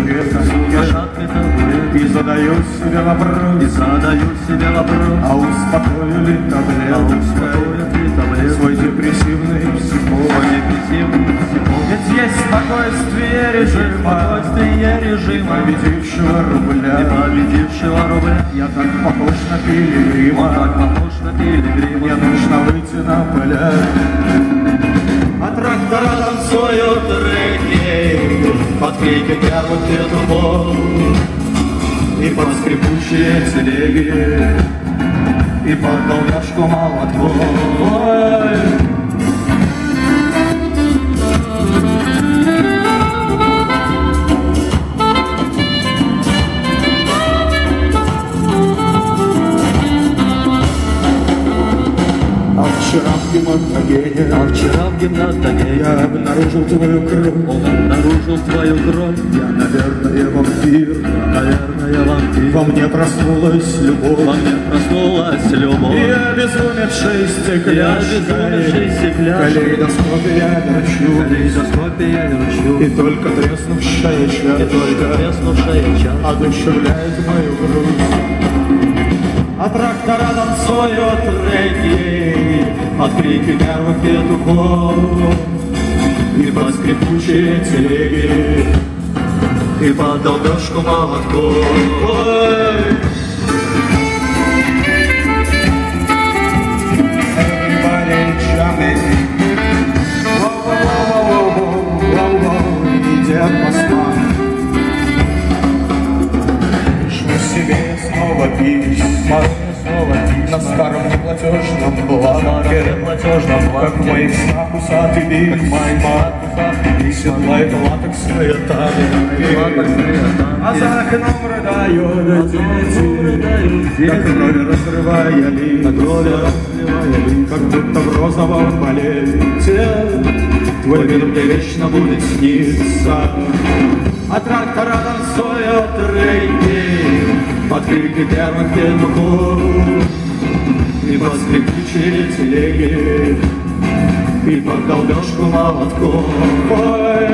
табурет. И задаю себе вопрос, а успокоили ли таблет свой депрессивный психоз? Ведь есть спокойствие режима, победившего рубля. Я так похож на пилигрима, мне нужно выйти на поля. А трактора танцуют регги под крики первых петухов и под скрипучие телеги и под долбежку молотков. Вчера в гимнастогене я обнаружил твою кровь. Я, наверное, вампир. Во мне проснулась любовь. И обезумевшей стекляшкой калейдоскопе я верчу. И только треснувшая чашка одушевляет мою грудь. А трактора танцуют регги под крики первых петухов и под скрипучие телеги и под долбежку молотков. Everybody jumping, идет Москва. Шлю себе снова письма на старом неплатежном бланке, как в моих снах усатый бис, и седлает латексные таны, а за окном рыдают дети, как крови разрывая лист, как будто в розовом балете твой мир мне вечно будет сниться. А трактора танцуют регги под крики первых петухов и под скрипучие телеги и под долбежку молотков. Ой,